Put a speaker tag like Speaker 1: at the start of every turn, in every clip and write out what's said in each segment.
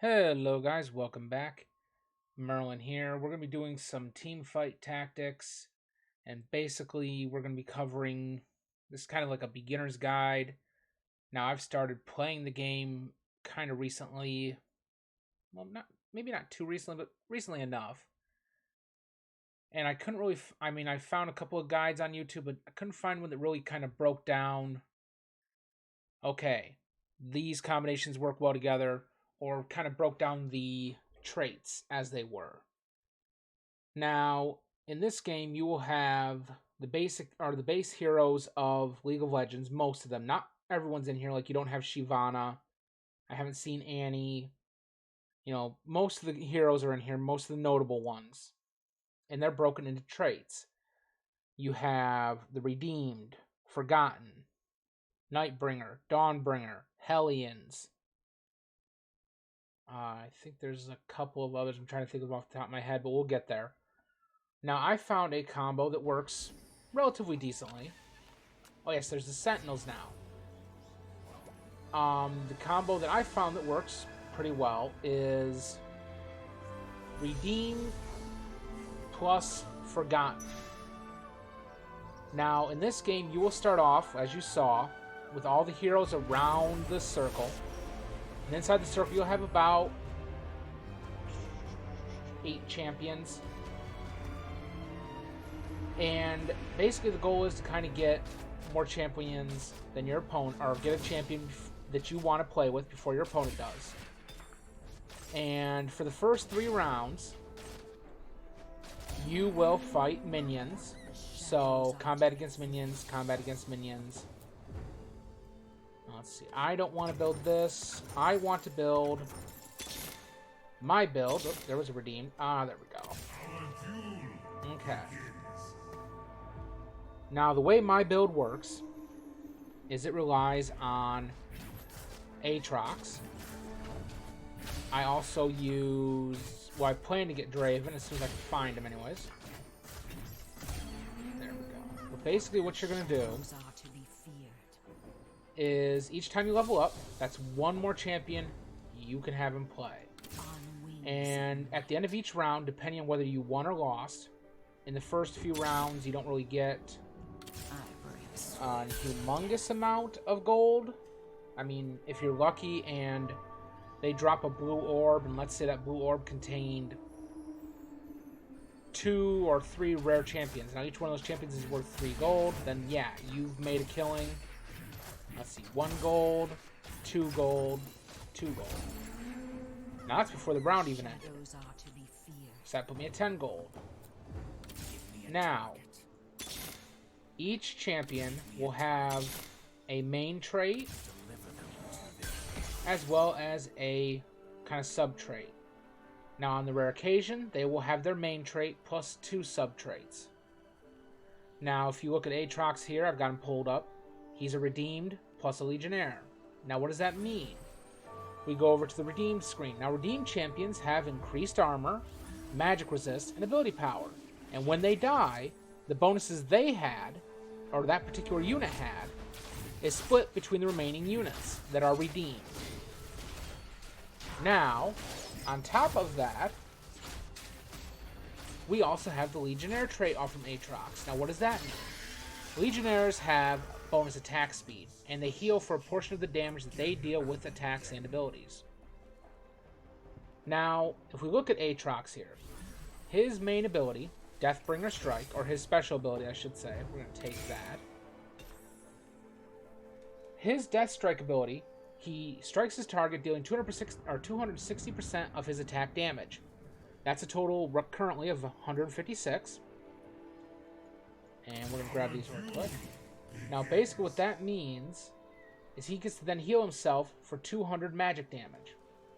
Speaker 1: Hello guys, welcome back. Merlin here. We're going to be doing some team fight tactics, and basically we're going to be covering this kind of like a beginner's guide. Now I've started playing the game kind of recently. Well, maybe not too recently, but recently enough. And I couldn't really I found a couple of guides on YouTube, but I couldn't find one that really kind of broke down, okay, these combinations work well together, or kind of broke down the traits as they were. Now, in this game, you will have the base heroes of League of Legends, most of them. Not everyone's in here, like you don't have Shyvana. I haven't seen Annie. You know, most of the heroes are in here, most of the notable ones. And they're broken into traits. You have the Redeemed, Forgotten, Nightbringer, Dawnbringer, Hellions. I think there's a couple of others I'm trying to think of off the top of my head, but we'll get there. Now, I found a combo that works relatively decently. Oh yes, there's the Sentinels now. The combo that I found that works pretty well is Redeem plus Forgotten. Now, in this game, you will start off, as you saw, with all the heroes around the circle. And inside the circle, you'll have about 8 champions. And basically the goal is to kind of get more champions than your opponent, or get a champion that you want to play with before your opponent does. And for the first 3 rounds, you will fight minions. So combat against minions, combat against minions. Let's see. I don't want to build this. I want to build my build. Oh, there was a redeem. Ah, there we go. Okay. Now, the way my build works is it relies on Aatrox. I also use... Well, I plan to get Draven as soon as I can find him anyways. There we go. But basically what you're going to do is each time you level up, that's one more champion you can have him play. And at the end of each round, depending on whether you won or lost, in the first few rounds you don't really get a humongous amount of gold. I mean, if you're lucky and they drop a blue orb, and let's say that blue orb contained 2 or 3 rare champions. Now each one of those champions is worth 3 gold, then yeah, you've made a killing. Let's see, 1 gold, 2 gold, 2 gold. Now that's before the round even ended. So that put me at 10 gold. Now, each champion will have a main trait as well as a kind of sub-trait. Now, on the rare occasion, they will have their main trait plus 2 sub-traits. Now, if you look at Aatrox here, I've got him pulled up. He's a Redeemed plus a Legionnaire. Now, what does that mean? We go over to the Redeemed screen. Now, Redeemed champions have increased armor, magic resist, and ability power. And when they die, the bonuses they had, or that particular unit had, is split between the remaining units that are redeemed. Now, on top of that, we also have the Legionnaire trait off from Aatrox. Now, what does that mean? Legionnaires have bonus attack speed, and they heal for a portion of the damage that they deal with attacks and abilities. Now, if we look at Aatrox here, his main ability, Deathbringer Strike, or his special ability, I should say, we're going to take that. His Death Strike ability, he strikes his target, dealing 260% of his attack damage. That's a total currently of 156. And we're going to grab these real quick. Now, basically what that means is he gets to then heal himself for 200 magic damage.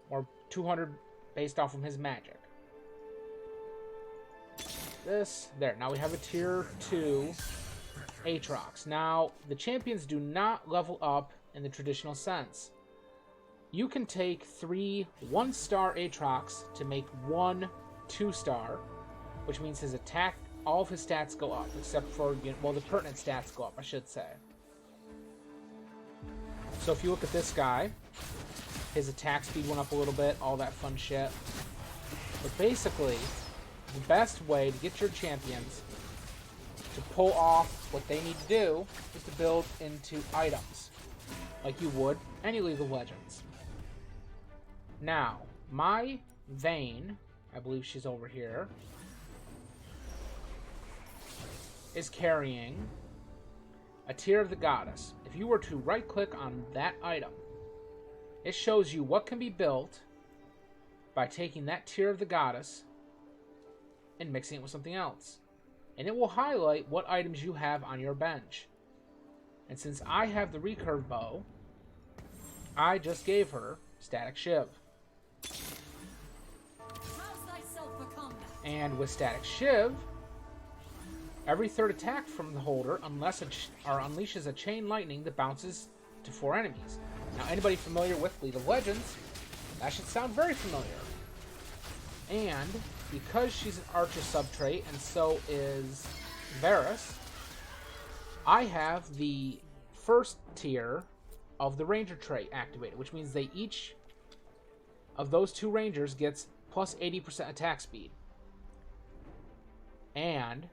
Speaker 1: Or 200 based off of his magic. There. Now we have a tier 2 Aatrox. Now, the champions do not level up in the traditional sense. You can take 3 1-star Aatrox to make 1 2-star, which means his attack, all of his stats go up, except for, well, the pertinent stats go up, I should say. So if you look at this guy, His attack speed went up a little bit, all that fun shit. But basically, the best way to get your champions to pull off what they need to do is to build into items, like you would any League of Legends. Now, my Vayne, I believe she's over here, is carrying a Tear of the Goddess. If you were to right-click on that item, it shows you what can be built by taking that Tear of the Goddess and mixing it with something else. And it will highlight what items you have on your bench. And since I have the recurve bow, I just gave her Static Shiv. And with Static Shiv, every third attack from the holder unleashes a chain lightning that bounces to 4 enemies. Now, anybody familiar with League of Legends, that should sound very familiar. And because she's an archer subtrait, and so is Varus, I have the first tier of the ranger trait activated, which means they each of those 2 rangers gets plus 80% attack speed. And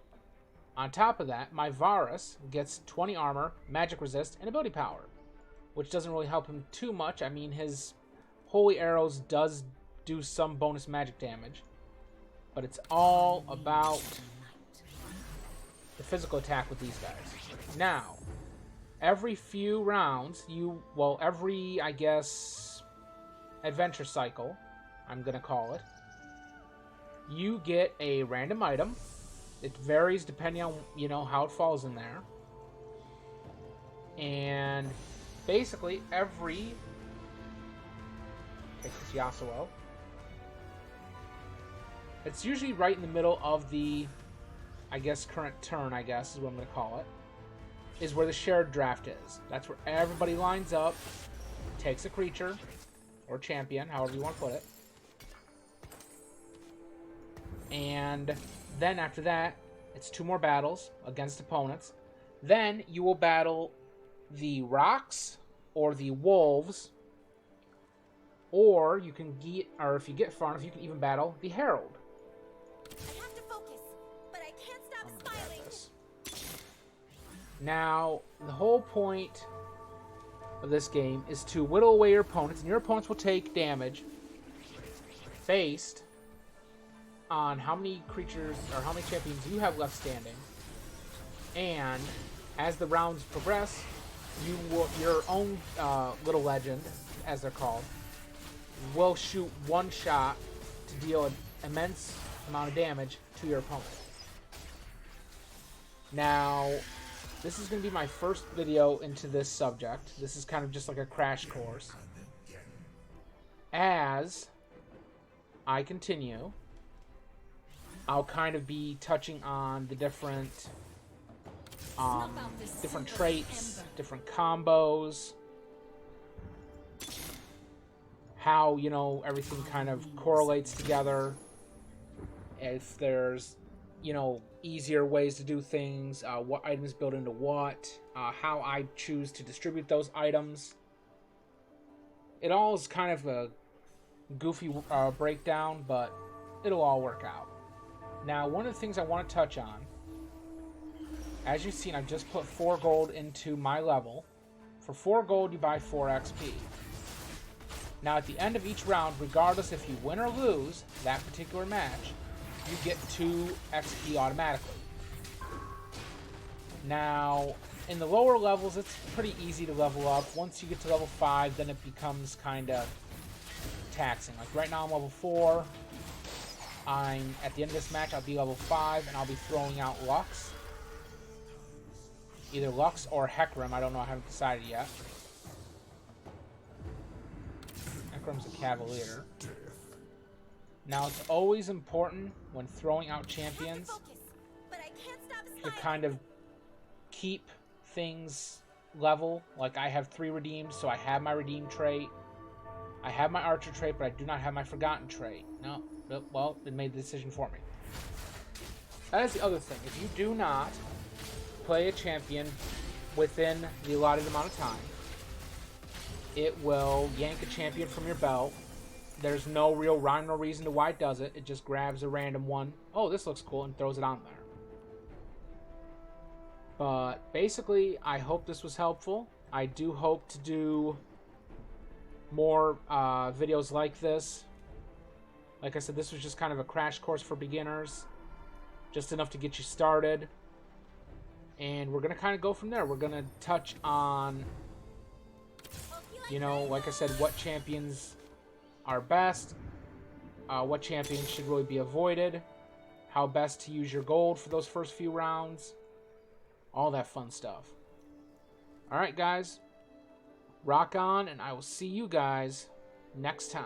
Speaker 1: on top of that, my Varus gets 20 armor, magic resist, and ability power, which doesn't really help him too much. I mean, his Holy Arrows does do some bonus magic damage, but it's all about the physical attack with these guys. Now, every few rounds, every, I guess, adventure cycle, I'm going to call it, you get a random item. It varies depending on, how it falls in there. And basically, take this Yasuo. It's usually right in the middle of the, I guess, current turn, I guess, is what I'm going to call it, is where the shared draft is. That's where everybody lines up, takes a creature, or champion, however you want to put it. And then after that, it's 2 more battles against opponents. Then you will battle the rocks or the wolves, or you can get, or if you get far enough, you can even battle the herald.
Speaker 2: I have to focus, but I can't stop smiling.
Speaker 1: Now, the whole point of this game is to whittle away your opponents, and your opponents will take damage based on how many creatures or how many champions you have left standing. And as the rounds progress, your own little legend, as they're called, will shoot 1 shot to deal an immense amount of damage to your opponent. Now, this is going to be my first video into this subject. This is kind of just like a crash course. As I continue, I'll kind of be touching on the different traits, different combos, how, everything kind of correlates together. If there's, easier ways to do things, what items build into what, how I choose to distribute those items. It all is kind of a goofy breakdown, but it'll all work out. Now, one of the things I want to touch on, as you've seen, I've just put 4 gold into my level. For 4 gold, you buy 4 XP. Now, at the end of each round, regardless if you win or lose that particular match, you get 2 XP automatically. Now, in the lower levels, it's pretty easy to level up. Once you get to level 5, then it becomes kind of taxing. Like right now, I'm level 4. At the end of this match, I'll be level 5, and I'll be throwing out Lux. Either Lux or Hecarim. I don't know. I haven't decided yet. Hecarim's a Cavalier. Now, it's always important when throwing out champions to kind of keep things level. Like, I have 3 redeemed, so I have my redeem trait. I have my archer trait, but I do not have my forgotten trait. No, well, it made the decision for me. That is the other thing. If you do not play a champion within the allotted amount of time, it will yank a champion from your belt. There's no real rhyme or reason to why it does it. It just grabs a random one. Oh, this looks cool, and throws it on there. But basically, I hope this was helpful. I do hope to do more videos like this. Like I said, this was just kind of a crash course for beginners. Just enough to get you started. And we're going to kind of go from there. We're going to touch on, you know, like I said, what champions are best. What champions should really be avoided. How best to use your gold for those first few rounds. All that fun stuff. Alright, guys. Rock on, and I will see you guys next time.